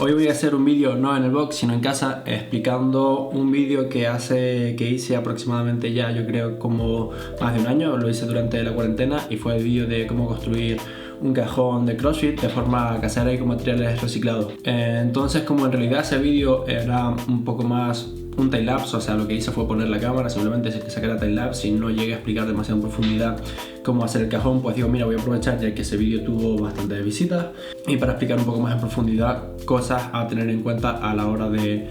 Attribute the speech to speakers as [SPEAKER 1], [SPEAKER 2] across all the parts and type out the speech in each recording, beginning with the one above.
[SPEAKER 1] Hoy voy a hacer un vídeo no en el box sino en casa, explicando un vídeo que hice aproximadamente ya, yo creo, como más de un año. Lo hice durante la cuarentena y fue el vídeo de cómo construir un cajón de CrossFit de forma casera y con materiales reciclados. Entonces, como en realidad ese vídeo era un poco más un timelapse, o sea, lo que hice fue poner la cámara, simplemente sacar la timelapse y no llegué a explicar demasiado en profundidad cómo hacer el cajón, pues digo, mira, voy a aprovechar ya que ese vídeo tuvo bastantes visitas y para explicar un poco más en profundidad cosas a tener en cuenta a la hora de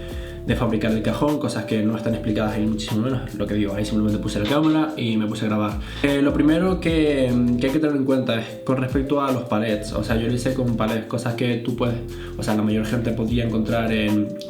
[SPEAKER 1] fabricar el cajón, cosas que no están explicadas ahí muchísimo menos. Lo que digo, ahí simplemente puse la cámara y me puse a grabar. Lo primero que hay que tener en cuenta es con respecto a los palets. O sea, yo lo hice con palets, cosas que tú puedes, o sea, la mayor gente podría encontrar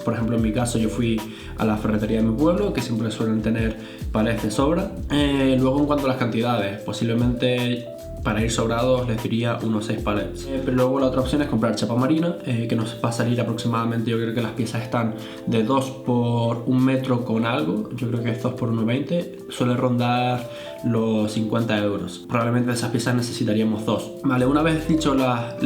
[SPEAKER 1] por ejemplo, en mi caso, yo fui a la ferretería de mi pueblo, que siempre suelen tener palets de sobra. Luego, en cuanto a las cantidades, posiblemente para ir sobrados les diría unos 6 palets. Pero luego la otra opción es comprar chapa marina, que nos va a salir aproximadamente, yo creo que las piezas están de 2 por 1 metro con algo, yo creo que es 2 por 1,20, suele rondar los 50 euros. Probablemente de esas piezas necesitaríamos 2. Vale, una vez dicho las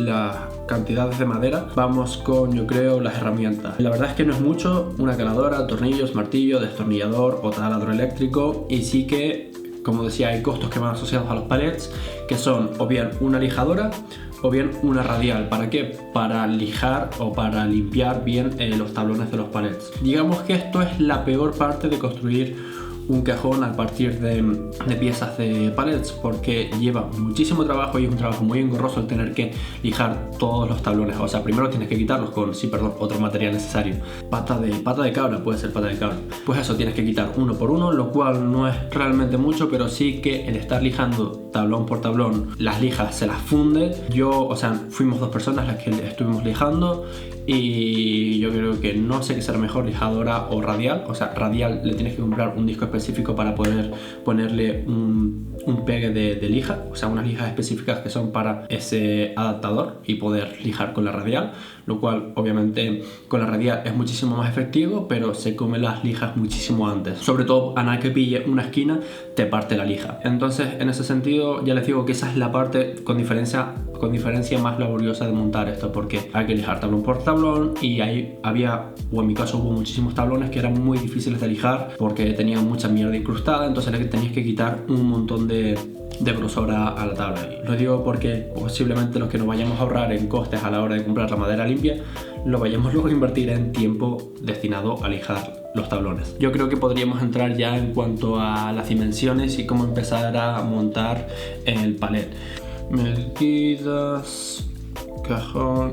[SPEAKER 1] cantidades de madera, vamos con, yo creo, las herramientas. La verdad es que no es mucho: una caladora, tornillos, martillo, destornillador o taladro eléctrico, y sí que, como decía, hay costos que van asociados a los palets, que son o bien una lijadora o bien una radial. ¿Para qué? Para lijar o para limpiar bien los tablones de los palets. Digamos que esto es la peor parte de construir un cajón a partir de piezas de palets, porque lleva muchísimo trabajo y es un trabajo muy engorroso el tener que lijar todos los tablones. O sea, primero tienes que quitarlos con, otro material necesario. Pata de cabra, puede ser pata de cabra. Pues eso, tienes que quitar uno por uno, lo cual no es realmente mucho, pero sí que el estar lijando tablón por tablón, las lijas se las funde. Fuimos 2 personas las que estuvimos lijando, y yo creo que no sé qué será mejor, lijadora o radial. O sea, radial le tienes que comprar un disco específico para poder ponerle un pegue de lija, o sea, unas lijas específicas que son para ese adaptador, y poder lijar con la radial, lo cual obviamente con la radial es muchísimo más efectivo, pero se come las lijas muchísimo antes. Sobre todo a nada que pille una esquina te parte la lija. Entonces, en ese sentido, ya les digo que esa es la parte con diferencia más laboriosa de montar esto, porque hay que lijar tablón por tablón, y ahí en mi caso hubo muchísimos tablones que eran muy difíciles de lijar porque tenían mucha mierda incrustada, entonces tenías que quitar un montón de grosor a la tabla. Y lo digo porque posiblemente los que nos vayamos a ahorrar en costes a la hora de comprar la madera limpia, lo vayamos luego a invertir en tiempo destinado a lijar los tablones. Yo creo que podríamos entrar ya en cuanto a las dimensiones y cómo empezar a montar el palet. Medidas, cajón.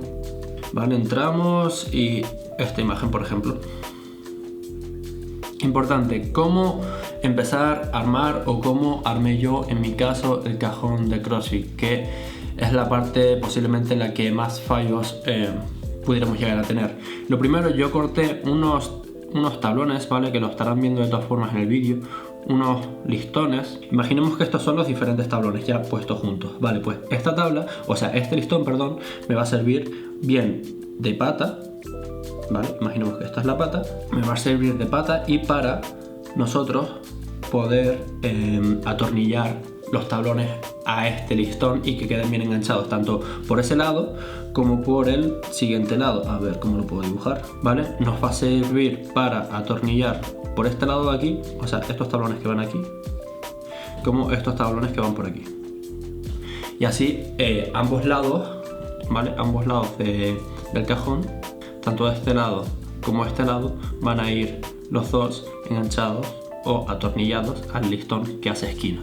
[SPEAKER 1] Vale, entramos y esta imagen, por ejemplo. Importante, cómo empezar a armar, o cómo armé yo en mi caso el cajón de CrossFit, que es la parte posiblemente la que más fallos pudiéramos llegar a tener. Lo primero, yo corté unos tablones, ¿vale? Que lo estarán viendo de todas formas en el vídeo. Unos listones. Imaginemos que estos son los diferentes tablones ya puestos juntos. Vale, pues este listón, perdón, me va a servir bien de pata. Vale, imaginemos que esta es la pata. Me va a servir de pata y para nosotros poder atornillar los tablones a este listón y que queden bien enganchados tanto por ese lado como por el siguiente lado. A ver cómo lo puedo dibujar, ¿vale? Nos va a servir para atornillar por este lado de aquí, o sea, estos tablones que van aquí, como estos tablones que van por aquí. Y así ambos lados, ¿vale? Ambos lados del cajón, tanto de este lado como de este lado, van a ir los dos enganchados o atornillados al listón que hace esquina.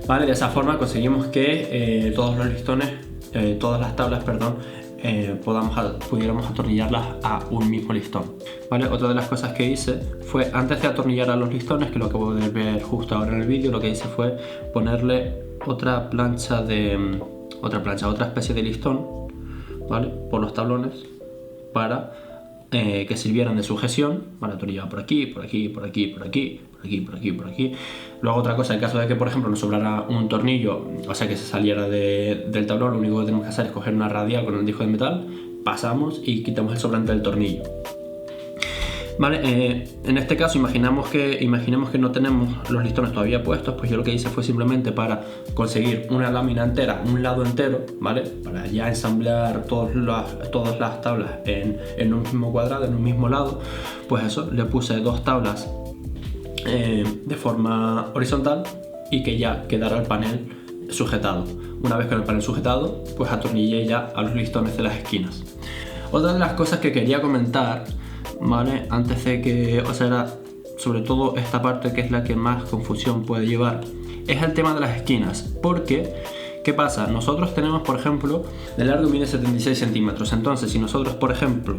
[SPEAKER 1] Vale, de esa forma conseguimos que todos los listones, todas las tablas, perdón, pudiéramos atornillarlas a un mismo listón. Vale, otra de las cosas que hice fue, antes de atornillar a los listones, que lo acabo de ver justo ahora en el vídeo, lo que hice fue ponerle otra especie de listón, ¿vale? Por los tablones, para que sirvieran de sujeción. Vale, atornillado por aquí, por aquí, por aquí, por aquí, por aquí, por aquí, por aquí. Luego otra cosa, en caso de que por ejemplo nos sobrara un tornillo, o sea que se saliera del tablón, lo único que tenemos que hacer es coger una radial con el disco de metal, pasamos y quitamos el sobrante del tornillo. Vale, en este caso imaginemos que no tenemos los listones todavía puestos, pues yo lo que hice fue simplemente para conseguir una lámina entera, un lado entero, ¿vale? Para ya ensamblar todas las tablas en un mismo cuadrado, en un mismo lado, pues eso, le puse 2 tablas de forma horizontal y que ya quedara el panel sujetado. Una vez con el panel sujetado, pues atornillé ya a los listones de las esquinas. Otra de las cosas que quería comentar, ¿vale? Antes de que, o sea, era sobre todo esta parte que es la que más confusión puede llevar, es el tema de las esquinas. Porque, ¿qué pasa? Nosotros tenemos, por ejemplo, de largo mide 76 centímetros. Entonces, si nosotros, por ejemplo,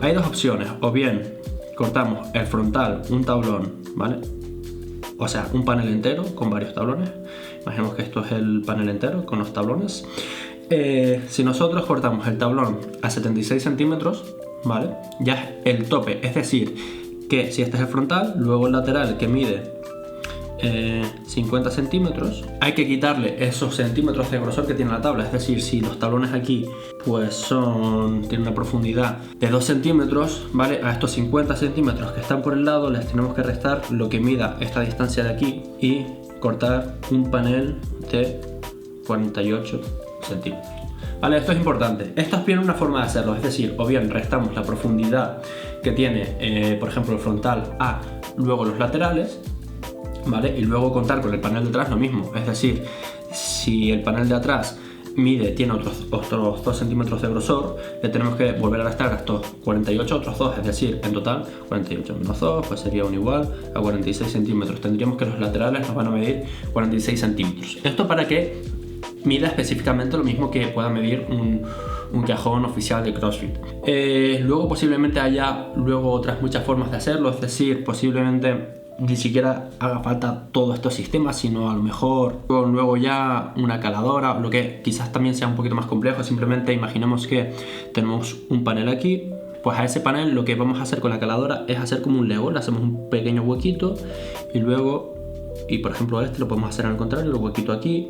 [SPEAKER 1] hay 2 opciones. O bien cortamos el frontal, un tablón, ¿vale? O sea, un panel entero con varios tablones. Imaginemos que esto es el panel entero con los tablones. Si nosotros cortamos el tablón a 76 centímetros, ¿vale? Ya es el tope, es decir, que si este es el frontal, luego el lateral que mide 50 centímetros, hay que quitarle esos centímetros de grosor que tiene la tabla. Es decir, si los tablones aquí pues tienen una profundidad de 2 centímetros, ¿vale? A estos 50 centímetros que están por el lado les tenemos que restar lo que mida esta distancia de aquí y cortar un panel de 48 centímetros. Vale, esto es importante. Esto es bien una forma de hacerlo, es decir, o bien restamos la profundidad que tiene, por ejemplo, el frontal a luego los laterales, ¿vale? Y luego contar con el panel de atrás lo mismo, es decir, si el panel de atrás tiene otros 2 centímetros de grosor, le tenemos que volver a restar estos 48 otros 2, es decir, en total 48 menos 2 pues sería un igual a 46 centímetros. Tendríamos que los laterales nos van a medir 46 centímetros. Esto para que mida específicamente lo mismo que pueda medir un cajón oficial de CrossFit. Luego posiblemente haya otras muchas formas de hacerlo, es decir, posiblemente ni siquiera haga falta todos estos sistemas, sino a lo mejor luego ya una caladora, lo que quizás también sea un poquito más complejo. Simplemente imaginemos que tenemos un panel aquí, pues a ese panel lo que vamos a hacer con la caladora es hacer como un Lego, le hacemos un pequeño huequito y luego, por ejemplo este lo podemos hacer al contrario, el huequito aquí,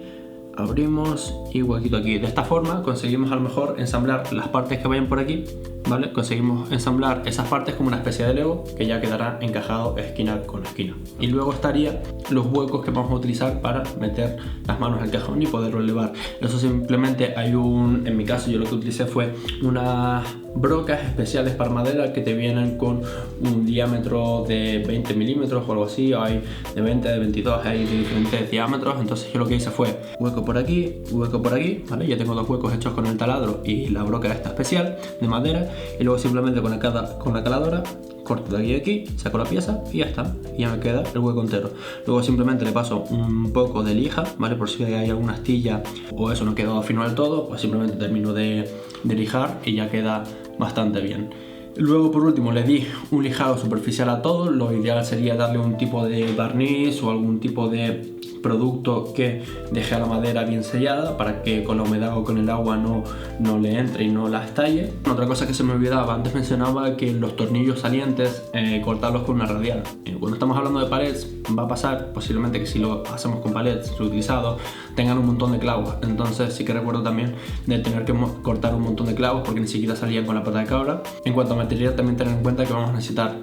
[SPEAKER 1] abrimos y huequito aquí. De esta forma conseguimos a lo mejor ensamblar las partes que vayan por aquí, ¿vale? Conseguimos ensamblar esas partes como una especie de Lego que ya quedará encajado esquina con esquina. Y luego estaría los huecos que vamos a utilizar para meter las manos al cajón y poderlo elevar. Eso simplemente en mi caso yo lo que utilicé fue unas brocas especiales para madera que te vienen con un diámetro de 20 milímetros o algo así, hay de 20, de 22, hay de diferentes diámetros. Entonces yo lo que hice fue hueco por aquí, ¿vale? Ya tengo 2 huecos hechos con el taladro y la broca esta especial de madera, y luego simplemente con la caladora corto de aquí a aquí, saco la pieza y ya está, y ya me queda el hueco entero. Luego simplemente le paso un poco de lija, ¿vale? Por si hay alguna astilla o eso no quedó fino del todo, pues simplemente termino de lijar y ya queda bastante bien. Luego por último le di un lijado superficial a todo. Lo ideal sería darle un tipo de barniz o algún tipo de producto que deje a la madera bien sellada para que con la humedad o con el agua no le entre y no la estalle. Otra cosa que se me olvidaba, antes mencionaba que los tornillos salientes cortarlos con una radial. Cuando estamos hablando de palets va a pasar posiblemente que si lo hacemos con palets reutilizados tengan un montón de clavos, entonces sí que recuerdo también de tener que cortar un montón de clavos porque ni siquiera salían con la pata de cabra. En cuanto a material, también tener en cuenta que vamos a necesitar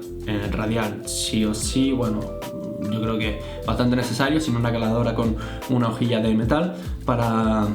[SPEAKER 1] radial sí o sí. Bueno, yo creo que bastante necesario, sino una caladora con una hojilla de metal para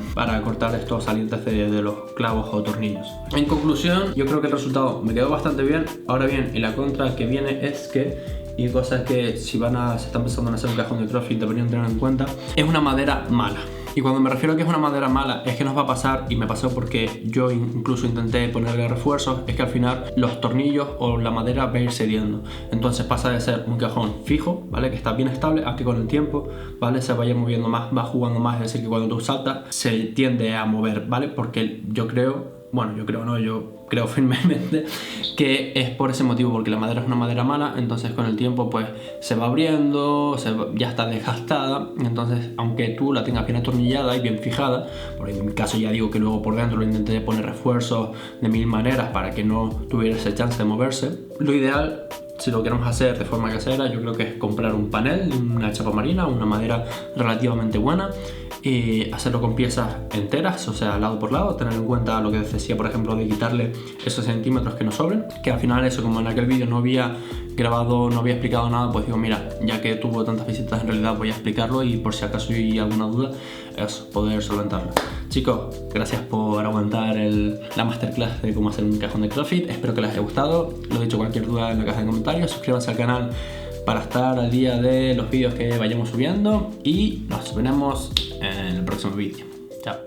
[SPEAKER 1] cortar estos salientes de los clavos o tornillos. En conclusión, yo creo que el resultado me quedó bastante bien. Ahora bien, y la contra que viene es que, y cosas que si se están pensando en hacer un cajón de CrossFit deberían tener en cuenta, es una madera mala. Y cuando me refiero a que es una madera mala, es que nos va a pasar, y me pasó porque yo incluso intenté ponerle refuerzos, es que al final los tornillos o la madera va a ir cediendo. Entonces pasa de ser un cajón fijo, ¿vale? Que está bien estable, a que con el tiempo, ¿vale? Se vaya moviendo más, va jugando más, es decir, que cuando tú saltas se tiende a mover, ¿vale? Porque yo creo firmemente que es por ese motivo, porque la madera es una madera mala, entonces con el tiempo pues se va abriendo, ya está desgastada. Entonces aunque tú la tengas bien atornillada y bien fijada, por en mi caso ya digo que luego por dentro lo intenté poner refuerzos de 1000 maneras para que no tuviera ese chance de moverse, lo ideal, si lo queremos hacer de forma casera, yo creo que es comprar un panel, una chapa marina, una madera relativamente buena, y hacerlo con piezas enteras, o sea, lado por lado, tener en cuenta lo que decía, por ejemplo, de quitarle esos centímetros que nos sobren, que al final eso, como en aquel vídeo no había grabado, no había explicado nada, pues digo, mira, ya que tuvo tantas visitas, en realidad voy a explicarlo y por si acaso hay alguna duda, es poder solventarlo. Chicos, gracias por aguantar la masterclass de cómo hacer un cajón de CrossFit, espero que les haya gustado, lo he dicho, cualquier duda en la caja de comentarios, suscríbanse al canal para estar al día de los vídeos que vayamos subiendo y nos veremos en el próximo vídeo. Chao.